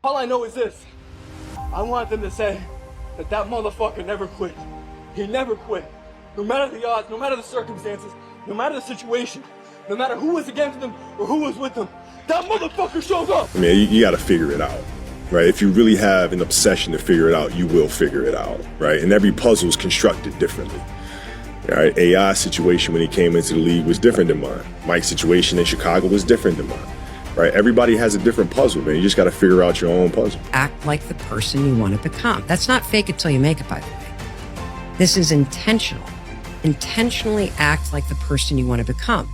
All I know is this. I want them to say that that motherfucker never quit. He never quit. No matter the odds, no matter the circumstances, no matter the situation, no matter who was against them or who was with them, that motherfucker shows up. I mean, you got to figure it out, right? If you really have an obsession to figure it out, you will figure it out, right? And every puzzle is constructed differently. All right, AI's situation when he came into the league was different than mine. Mike's situation in Chicago was different than mine. Right? Everybody has a different puzzle, man. You just got to figure out your own puzzle. Act like the person you want to become. That's not fake it till you make it, by the way. This is intentional. Intentionally act like the person you want to become.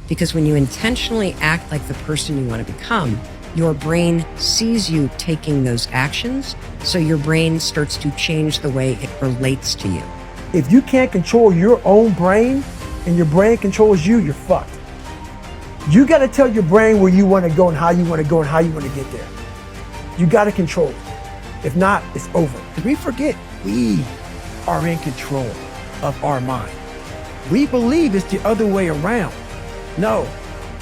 Because when you intentionally act like the person you want to become, your brain sees you taking those actions, so your brain starts to change the way it relates to you. If you can't control your own brain and your brain controls you, you're fucked. You got to tell your brain where you want to go and how you want to go and how you want to get there. You got to control it. If not, it's over. We forget we are in control of our mind. We believe it's the other way around. No,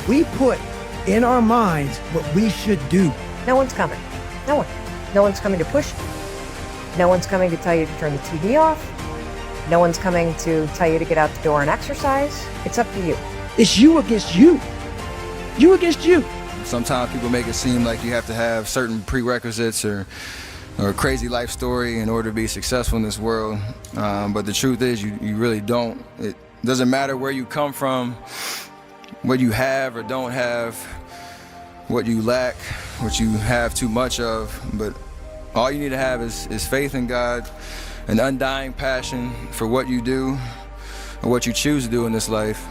we put in our minds what we should do. No one's coming. No one. No one's coming to push you. No one's coming to tell you to turn the TV off. No one's coming to tell you to get out the door and exercise. It's up to you. It's you against you. You against you. Sometimes people make it seem like you have to have certain prerequisites or a crazy life story in order to be successful in this world. But the truth is you really don't. It doesn't matter where you come from, what you have or don't have, what you lack, what you have too much of. But all you need to have is faith in God, an undying passion for what you do or what you choose to do in this life,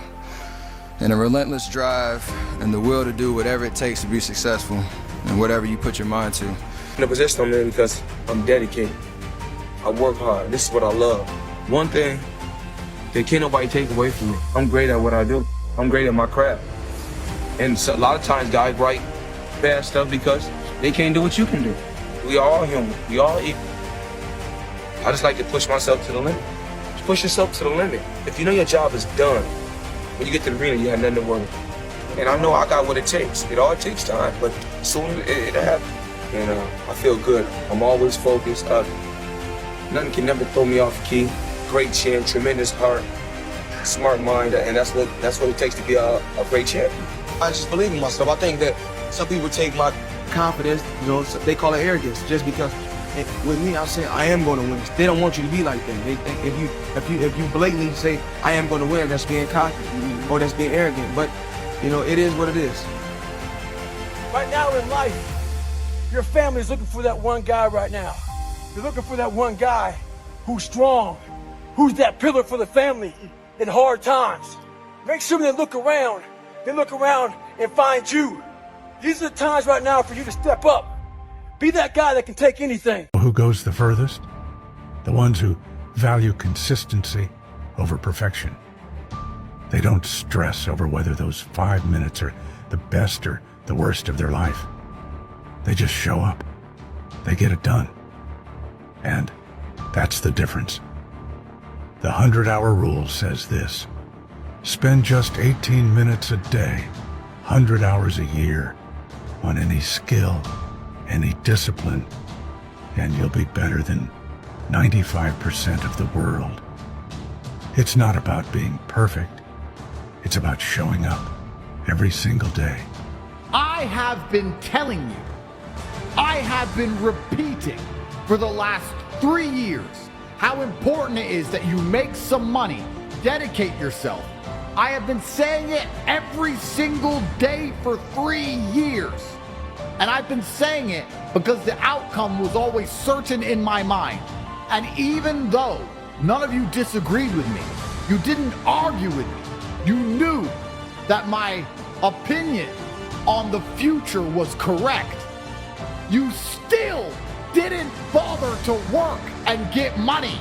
and a relentless drive and the will to do whatever it takes to be successful and whatever you put your mind to. In the position I'm in because I'm dedicated. I work hard. This is what I love. One thing that can't nobody take away from me. I'm great at what I do. I'm great at my craft. And so a lot of times guys write bad stuff because they can't do what you can do. We are all human. We all equal. I just like to push myself to the limit. Just push yourself to the limit. If you know your job is done, when you get to the arena, you have nothing to worry. And I know I got what it takes. It all takes time, but soon it'll happen. And I feel good. I'm always focused. Nothing can never throw me off key. Great chin, tremendous heart, smart mind, and that's what it takes to be a great champion. I just believe in myself. I think that some people take my confidence, they call it arrogance, just because. With me, I say I am going to win. They don't want you to be like that. They think if you blatantly say I am going to win, that's being cocky or that's being arrogant. But it is what it is. Right now in life, your family's looking for that one guy right now. They're looking for that one guy who's strong, who's that pillar for the family in hard times. Make sure they look around and find you. These are the times right now for you to step up. Be that guy that can take anything. Who goes the furthest? The ones who value consistency over perfection. They don't stress over whether those 5 minutes are the best or the worst of their life. They just show up. They get it done. And that's the difference. The 100-hour rule says this: spend just 18 minutes a day, 100 hours a year, on any skill, any discipline, and you'll be better than 95% of the world. It's not about being perfect. It's about showing up every single day. I have been telling you, I have been repeating for the last 3 years how important it is that you make some money, dedicate yourself. I have been saying it every single day for 3 years. And I've been saying it because the outcome was always certain in my mind. And even though none of you disagreed with me, you didn't argue with me, you knew that my opinion on the future was correct, you still didn't bother to work and get money.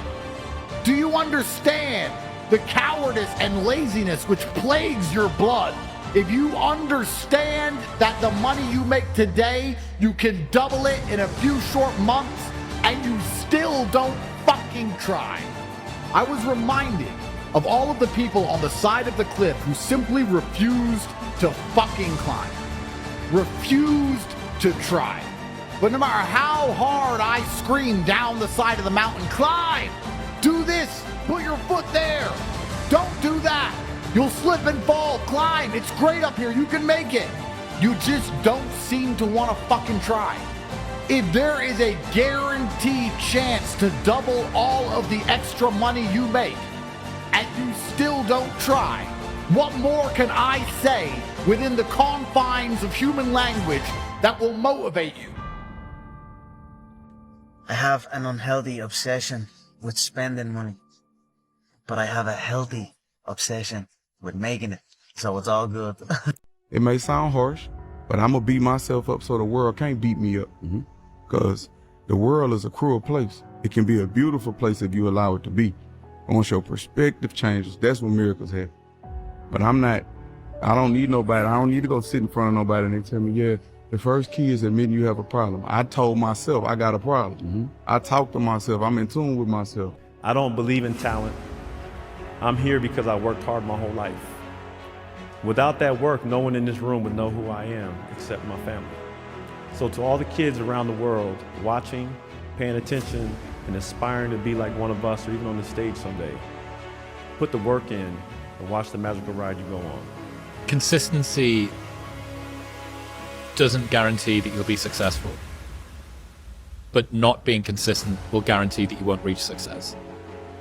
Do you understand the cowardice and laziness which plagues your blood? If you understand that the money you make today, you can double it in a few short months, and you still don't fucking try. I was reminded of all of the people on the side of the cliff who simply refused to fucking climb, refused to try. But no matter how hard I scream down the side of the mountain, climb, do this, put your foot there, don't do that. You'll slip and fall, climb, it's great up here, you can make it. You just don't seem to want to fucking try. If there is a guaranteed chance to double all of the extra money you make, and you still don't try, what more can I say within the confines of human language that will motivate you? I have an unhealthy obsession with spending money, but I have a healthy obsession with making it, so it's all good. It may sound harsh, but I'm gonna beat myself up so the world can't beat me up. Because the world is a cruel place. It can be a beautiful place if you allow it to be. Once your perspective changes, that's when miracles happen. But I don't need nobody. I don't need to go sit in front of nobody and they tell me, yeah, the first key is admitting you have a problem. I told myself I got a problem. I talk to myself. I'm in tune with myself. I don't believe in talent. I'm here because I worked hard my whole life. Without that work, no one in this room would know who I am except my family. So to all the kids around the world watching, paying attention, and aspiring to be like one of us or even on the stage someday, put the work in and watch the magical ride you go on. Consistency doesn't guarantee that you'll be successful, but not being consistent will guarantee that you won't reach success.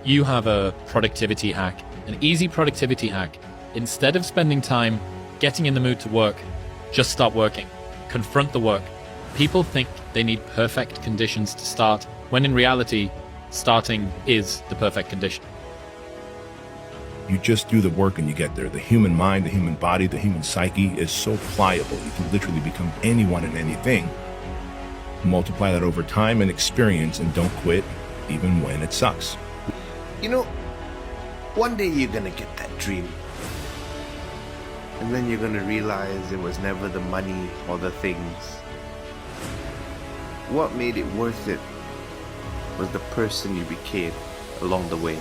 You have a productivity hack, an easy productivity hack. Instead of spending time getting in the mood to work, just start working. Confront the work. People think they need perfect conditions to start, when in reality, starting is the perfect condition. You just do the work and you get there. The human mind, the human body, the human psyche is so pliable. You can literally become anyone and anything. Multiply that over time and experience and don't quit, even when it sucks. You know, one day you're gonna get that dream. And then you're gonna realize it was never the money or the things. What made it worth it was the person you became along the way.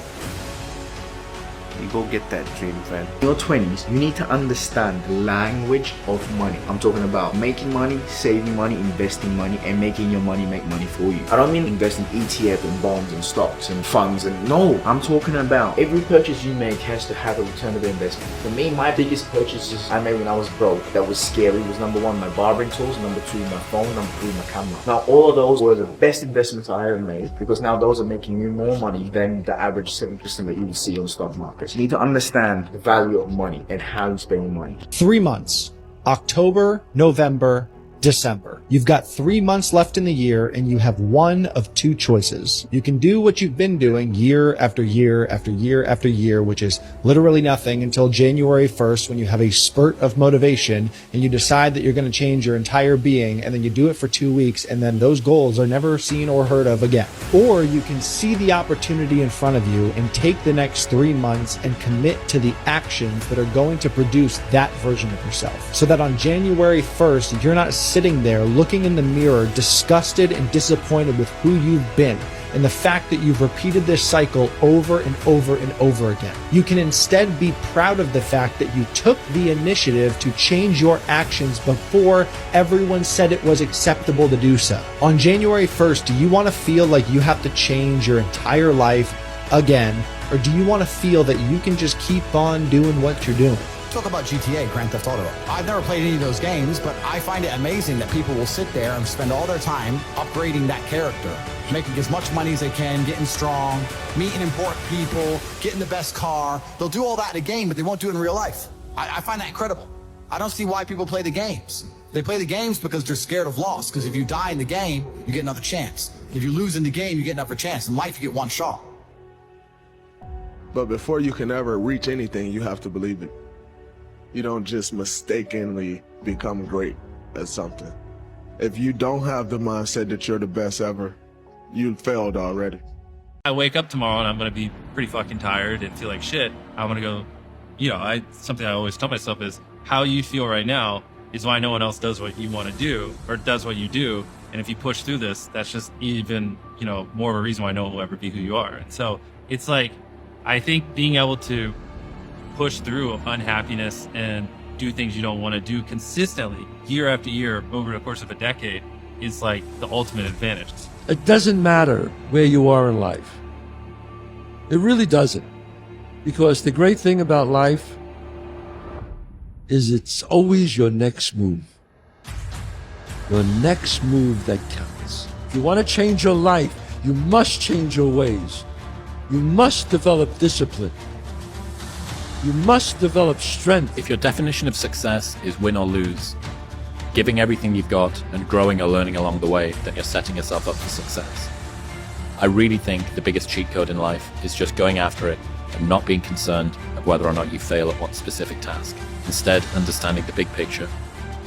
You go get that dream, friend. In your 20s, you need to understand the language of money. I'm talking about making money, saving money, investing money, and making your money make money for you. I don't mean invest in ETF and bonds and stocks and funds and no, I'm talking about every purchase you make has to have a return of investment. For me, my biggest purchases I made when I was broke that was scary was number one, my barbering tools, number two, my phone, number three, my camera. Now all of those were the best investments I ever made because now those are making you more money than the average 7% that you would see on the stock market. You need to understand the value of money and how you spend your money. 3 months, October, November, December. You've got 3 months left in the year and you have one of two choices. You can do what you've been doing year after year after year after year, which is literally nothing until January 1st when you have a spurt of motivation and you decide that you're going to change your entire being, and then you do it for 2 weeks and then those goals are never seen or heard of again. Or you can see the opportunity in front of you and take the next 3 months and commit to the actions that are going to produce that version of yourself. So that on January 1st, you're not sitting there looking in the mirror, disgusted and disappointed with who you've been and the fact that you've repeated this cycle over and over and over again. You can instead be proud of the fact that you took the initiative to change your actions before everyone said it was acceptable to do so. On January 1st, do you want to feel like you have to change your entire life again, or do you want to feel that you can just keep on doing what you're doing? Talk about GTA, Grand Theft Auto. I've never played any of those games, but I find it amazing that people will sit there and spend all their time upgrading that character, making as much money as they can, getting strong, meeting important people, getting the best car. They'll do all that in a game, but they won't do it in real life. I find that incredible. I don't see why people play the games. They play the games because they're scared of loss, because if you die in the game, you get another chance. If you lose in the game, you get another chance. In life, you get one shot. But before you can ever reach anything, you have to believe it. You don't just mistakenly become great at something. If you don't have the mindset that you're the best ever, you failed already. I wake up tomorrow and I'm going to be pretty fucking tired and feel like shit. I'm going to go, something I always tell myself is how you feel right now is why no one else does what you want to do or does what you do. And if you push through this, that's just even, more of a reason why no one will ever be who you are. And so it's like, I think being able to push through unhappiness and do things you don't want to do consistently year after year over the course of a decade is like the ultimate advantage. It doesn't matter where you are in life. It really doesn't. Because the great thing about life is it's always your next move. Your next move that counts. If you want to change your life, you must change your ways. You must develop discipline. You must develop strength. If your definition of success is win or lose, giving everything you've got and growing or learning along the way, then you're setting yourself up for success. I really think the biggest cheat code in life is just going after it and not being concerned of whether or not you fail at one specific task. Instead, understanding the big picture,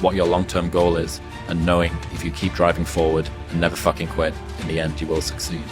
what your long-term goal is, and knowing if you keep driving forward and never fucking quit, in the end you will succeed.